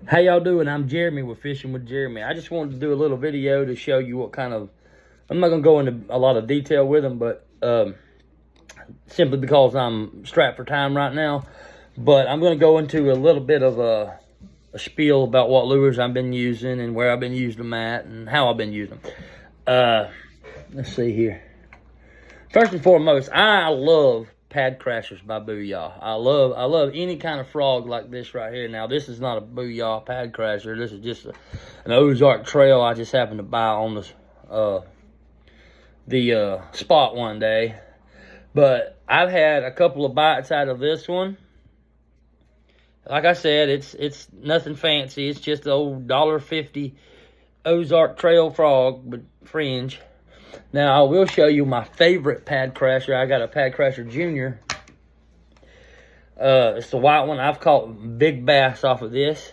How y'all doing? I'm Jeremy with Fishing with Jeremy. I just wanted to do a little video to show you what kind of, I'm not going to go into a lot of detail with them, but simply because I'm strapped for time right now. But I'm going to go into a little bit of a spiel about what lures I've been using and where I've been using them at and how I've been using them. Let's see here. First and foremost, I love Pad Crashers by Booyah. I love any kind of frog like this right here. Now, this is not a Booyah Pad Crasher. This is just an Ozark Trail I just happened to buy on the spot one day. But I've had a couple of bites out of this one. Like I said, it's nothing fancy. It's just the old $1.50 Ozark Trail frog, but fringe. Now, I will show you my favorite Pad Crasher. I got a Pad Crasher Junior. It's the white one. I've caught big bass off of this.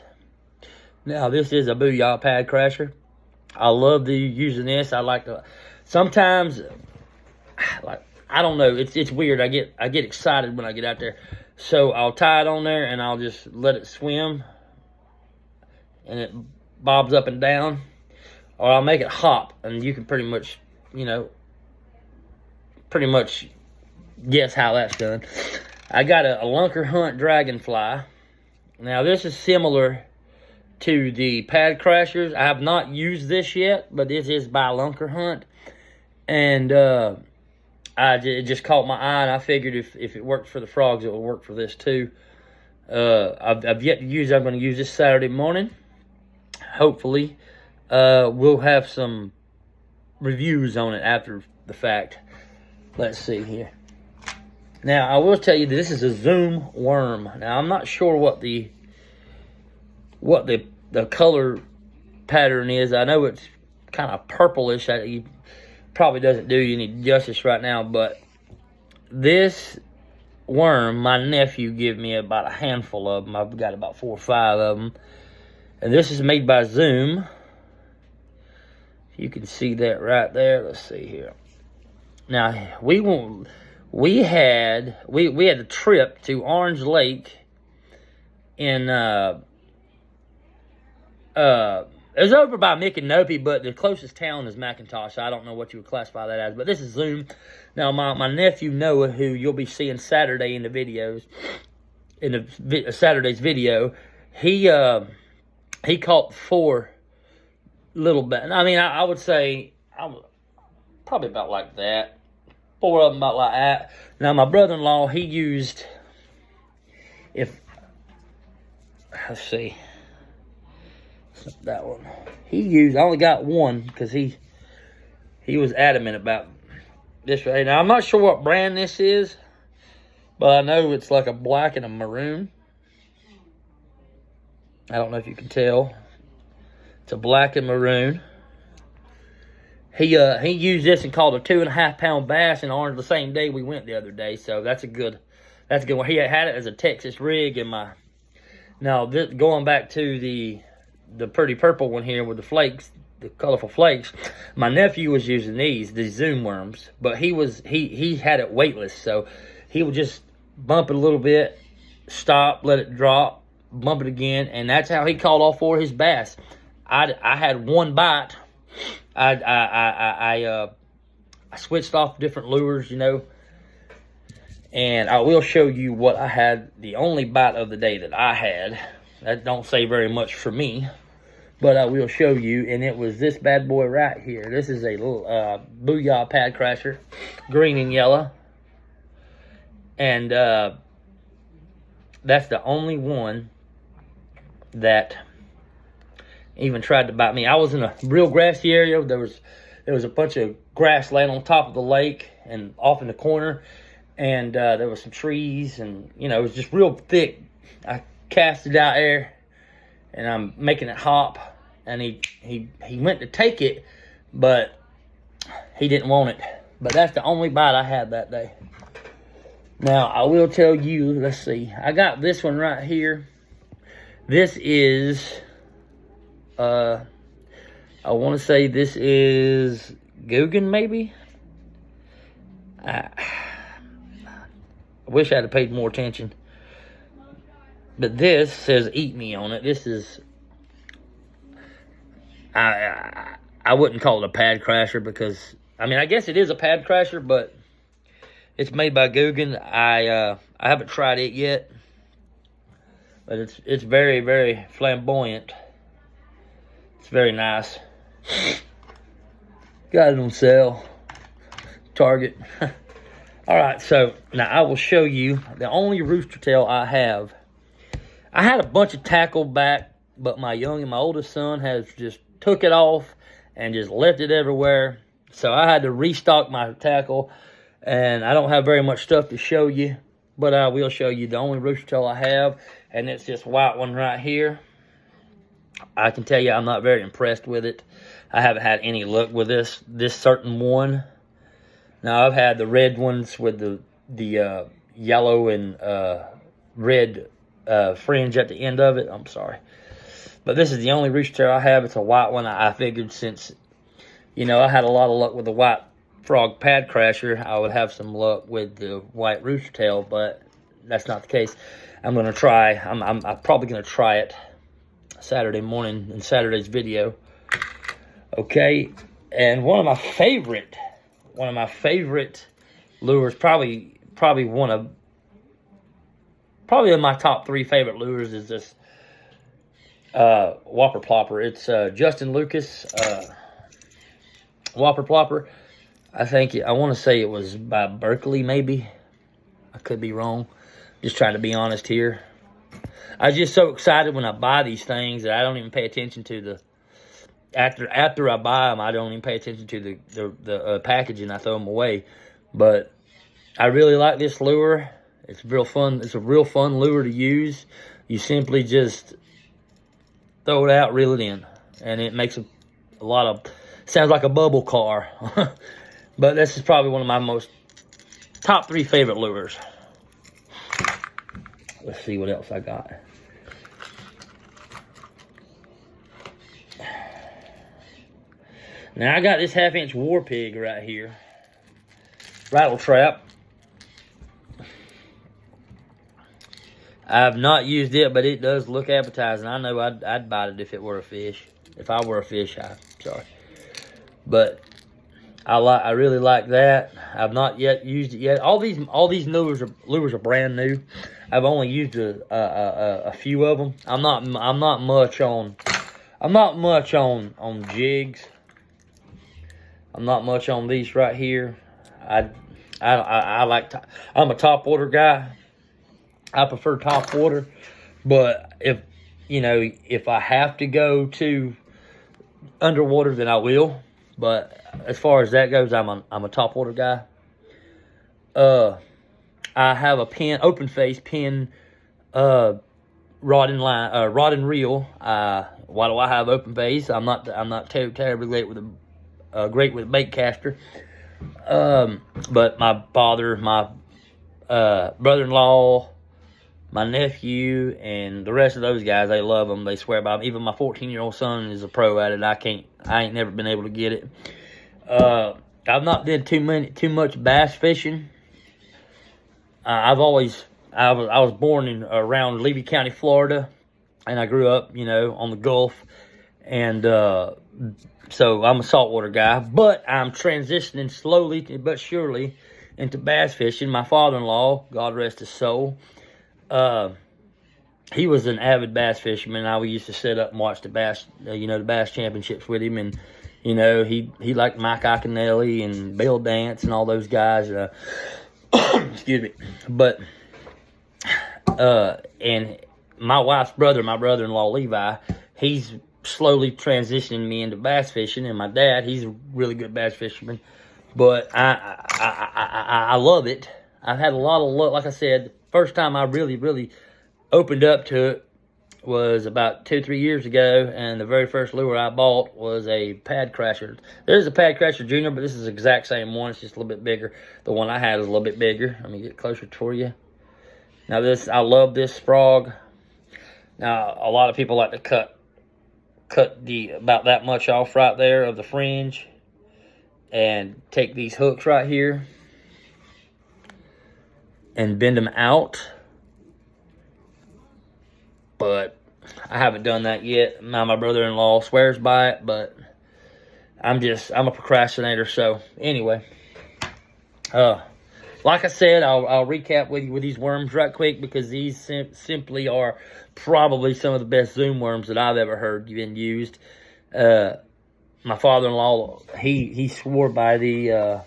Now, this is a Booyah Pad Crasher. I love using this. I like to, sometimes, like, I don't know. It's weird. I get excited when I get out there. So I'll tie it on there and I'll just let it swim. And it bobs up and down. Or I'll make it hop. And you can pretty much, pretty much guess how that's done. I got a Lunker Hunt Dragonfly. Now, this is similar to the Pad Crashers. I have not used this yet, but this is by Lunker Hunt. And it just caught my eye, and I figured if it worked for the frogs, it would work for this too. I've yet to use it. I'm going to use this Saturday morning. Hopefully, we'll have some reviews on it after the fact. Let's see here. Now, I will tell you this is a Zoom worm. Now, I'm not sure what the color pattern is. I know it's kind of purplish. He probably doesn't do you any justice right now, but this worm, my nephew gave me about a handful of them. I've got about 4 or 5 of them. And this is made by Zoom. You can see that right there. Let's see here. Now, we had a trip to Orange Lake in it was over by Micanopy, but the closest town is McIntosh. I don't know what you would classify that as, but this is Zoom. Now, my nephew Noah, who you'll be seeing Saturday in the videos, in Saturday's video, he caught 4 little bass. I mean, I would say probably about like that. 4 of them about like that. Now, my brother-in-law, he used, let's see, that one. I only got one because he was adamant about this right now. I'm not sure what brand this is, but I know it's like a black and a maroon. I don't know if you can tell. It's a black and maroon. He used this and caught a 2.5 pound bass in Orange the same day we went the other day. So that's a good one. He had it as a Texas rig in my. Now going back to the pretty purple one here with the flakes, the colorful flakes. My nephew was using the Zoom worms, but he had it weightless, so he would just bump it a little bit, stop, let it drop, bump it again, and that's how he caught all 4 of his bass. I had one bite. I switched off different lures, and I will show you what I had. The only bite of the day that I had. That don't say very much for me, but I will show you, and it was this bad boy right here. This is a little Booyah Pad Crasher, green and yellow, and that's the only one that even tried to bite me. I was in a real grassy area. There was a bunch of grass laying on top of the lake and off in the corner, and there was some trees, and it was just real thick. I cast it out there, and I'm making it hop, and he went to take it, but he didn't want it. But that's the only bite I had that day. Now, I will tell you, let's see, I got this one right here. This is I want to say this is Guggen, maybe. I wish I had paid more attention. But this says Eat Me on it. This is I wouldn't call it a pad crasher because, I mean, I guess it is a pad crasher, but it's made by Googan. I haven't tried it yet, but it's very, very flamboyant. It's very nice. Got it on sale. Target. All right, so now I will show you the only rooster tail I have. I had a bunch of tackle back, but my oldest son has just took it off and just left it everywhere. So I had to restock my tackle, and I don't have very much stuff to show you, but I will show you the only rooster tail I have, and it's this white one right here. I can tell you I'm not very impressed with it. I haven't had any luck with this certain one. Now, I've had the red ones with the yellow and red fringe at the end of it. I'm sorry. But this is the only rooster tail I have. It's a white one. I figured since, you know, I had a lot of luck with the white frog pad crasher, I would have some luck with the white rooster tail, but that's not the case. I'm going to try. I'm probably going to try it Saturday morning in Saturday's video. Okay, and one of my favorite lures, probably in my top 3 favorite lures, is this Whopper Plopper. It's Justin Lucas Whopper Plopper. I want to say it was by Berkley, maybe. I could be wrong. Just trying to be honest here. I was just so excited when I buy these things that I don't even pay attention to the. After I buy them, I don't even pay attention to the packaging. I throw them away. But I really like this lure. It's real fun. It's a real fun lure to use. You simply just throw it out, reel it in, and it makes a lot of. Sounds like a bubble car. But this is probably one of my top 3 favorite lures. Let's see what else I got. Now, I got this 1/2-inch War Pig right here. Rattle trap. I've not used it, but it does look appetizing. I know I'd bite it if it were a fish. If I were a fish, sorry. But I really like that. I've not yet used it yet. All these lures are brand new. I've only used a few of them. I'm not much on jigs. I'm not much on these right here. I'm a top water guy. I prefer top water, but if I have to go to underwater, then I will. But as far as that goes, I'm a top water guy. I have a open face pin, rod and reel. Why do I have open face? I'm not terribly great with a bait caster. But my father, my brother-in-law, my nephew, and the rest of those guys, they love them. They swear by them. Even my 14-year-old son is a pro at it. I ain't never been able to get it. I've not did too much bass fishing. I was born around Levy County, Florida, and I grew up, on the Gulf, and so I'm a saltwater guy. But I'm transitioning slowly but surely into bass fishing. My father-in-law, God rest his soul, he was an avid bass fisherman. We used to sit up and watch the bass, the bass championships with him, and he liked Mike Iaconelli and Bill Dance and all those guys. Excuse me, but and my wife's brother, my brother-in-law Levi, he's slowly transitioning me into bass fishing, and my dad, he's a really good bass fisherman. But I love it. I've had a lot of luck. Like I said, first time I really opened up to it was about 2-3 years ago, and the very first lure I bought was a Pad Crasher. There's a Pad Crasher Junior, but this is the exact same one. It's just a little bit bigger. The one I had is a little bit bigger. Let me get closer for you. Now I love this frog. Now a lot of people like to cut about that much off right there of the fringe, and take these hooks right here and bend them out. But I haven't done that yet. My brother-in-law swears by it, but I'm a procrastinator. So anyway, like I said, I'll recap with you with these worms right quick, because these simply are probably some of the best Zoom worms that I've ever heard been used. My father-in-law, he swore by the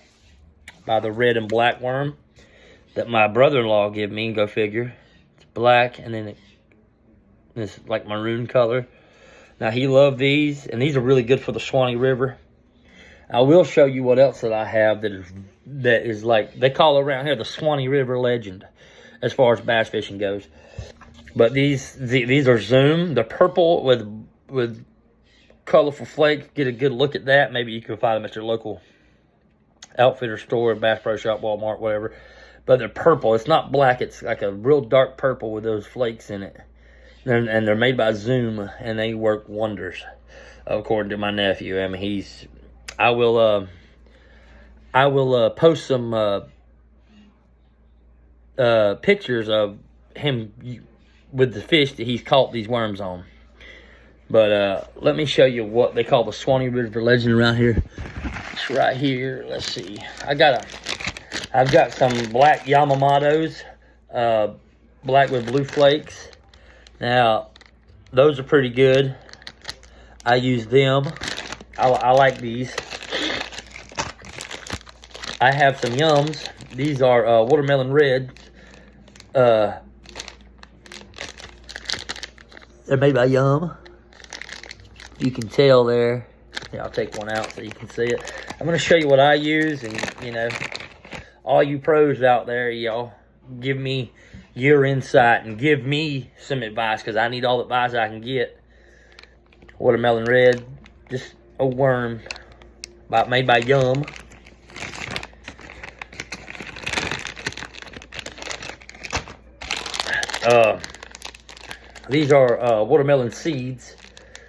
red and black worm that my brother-in-law gave me. Go figure. It's black, and then it's like maroon color. Now, he loved these, and these are really good for the Suwannee River. I will show you what else that I have that is like, they call around here the Suwannee River legend as far as bass fishing goes. But these are Zoom. They're purple with colorful flakes. Get a good look at that. Maybe you can find them at your local outfitter store, Bass Pro Shop, Walmart, whatever. But they're purple. It's not black. It's like a real dark purple with those flakes in it. And they're made by Zoom, and they work wonders, according to my nephew. I mean, I will post some pictures of him with the fish that he's caught these worms on. But let me show you what they call the Suwannee River legend around here. It's right here. Let's see. I've got some black Yamamotos, black with blue flakes. Now, those are pretty good. I use them. I like these. I have some Yums. These are watermelon red. They're made by Yum. You can tell there. Yeah, I'll take one out so you can see it. I'm going to show you what I use, and, you know, all you pros out there, y'all, give me your insight and give me some advice, because I need all the advice I can get. Watermelon red, just a worm made by Yum. These are watermelon seeds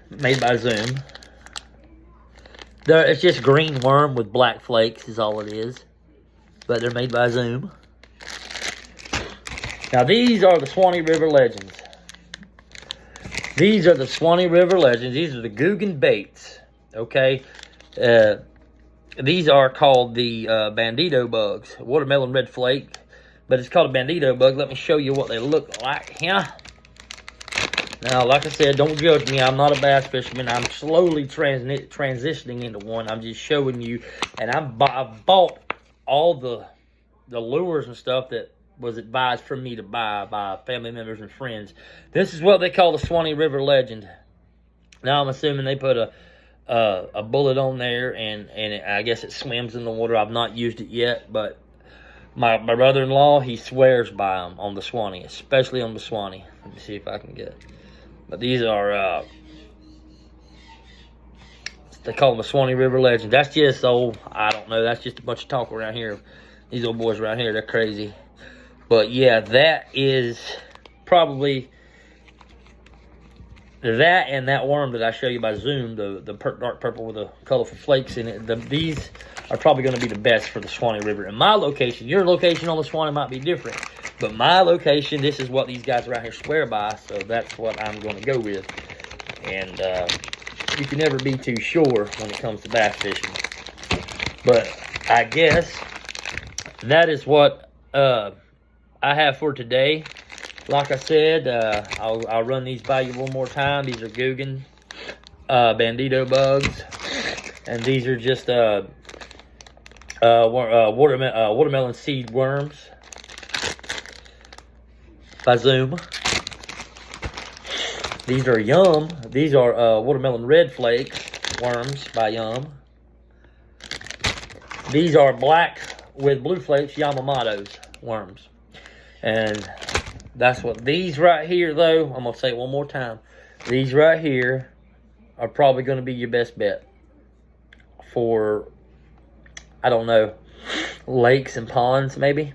made by Zoom. It's just green worm with black flakes is all it is. But they're made by Zoom. Now, these are the Suwannee River legends. These are the Suwannee River legends. These are the Googan baits. Okay? These are called the Bandito bugs. Watermelon red flake. But it's called a Bandito bug. Let me show you what they look like here. Now, like I said, don't judge me. I'm not a bass fisherman. I'm slowly transitioning into one. I'm just showing you. And I've bought all the lures and stuff that was advised for me to buy by family members and friends. This is what they call the Suwannee River legend. Now, I'm assuming they put a bullet on there, and I guess it swims in the water. I've not used it yet, but my brother-in-law, he swears by them on the Suwannee, especially on the Suwannee. Let me see if I can get it. But these are, they call them the Suwannee River legend. That's just I don't know. That's just a bunch of talk around here. These old boys around here, they're crazy. But yeah, that is probably that, and that worm that I show you by Zoom, the dark purple with the colorful flakes in it. These are probably going to be the best for the Suwannee River. In my location, your location on the Suwannee might be different. But my location, this is what these guys around here swear by, so that's what I'm going to go with. And you can never be too sure when it comes to bass fishing. But I guess that is what I have for today. Like I said, I'll run these by you one more time. These are Googan Bandito bugs. And these are just watermelon seed worms by Zoom. These are Yum. These are watermelon red flakes worms by Yum. These are black with blue flakes Yamamoto's worms. And that's what these right here, though, I'm going to say it one more time. These right here are probably going to be your best bet for, I don't know, lakes and ponds maybe.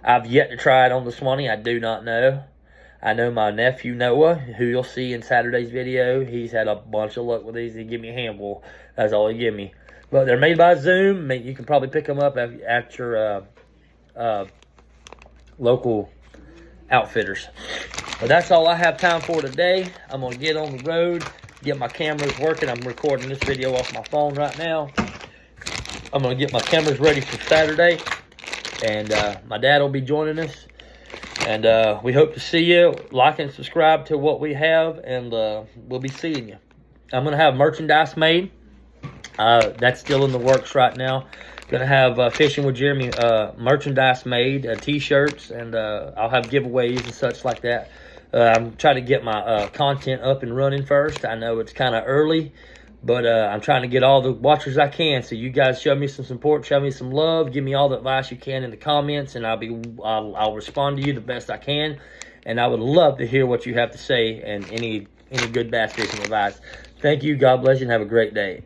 I've yet to try it on the Suwannee. I do not know. I know my nephew Noah, who you'll see in Saturday's video, he's had a bunch of luck with these. He give me a handful. That's all he give me. But they're made by Zoom. You can probably pick them up at your local outfitters. But that's all I have time for today. I'm going to get on the road, get my cameras working. I'm recording this video off my phone right now. I'm going to get my cameras ready for Saturday. And my dad will be joining us. And we hope to see you. Like and subscribe to what we have. And we'll be seeing you. I'm going to have merchandise made. That's still in the works right now. Going to have Fishing with Jeremy merchandise made, t-shirts. And I'll have giveaways and such like that. I'm trying to get my content up and running first. I know it's kind of early. But I'm trying to get all the watchers I can. So you guys show me some support, show me some love, give me all the advice you can in the comments, and I'll respond to you the best I can. And I would love to hear what you have to say and any good bass fishing advice. Thank you. God bless you, and have a great day.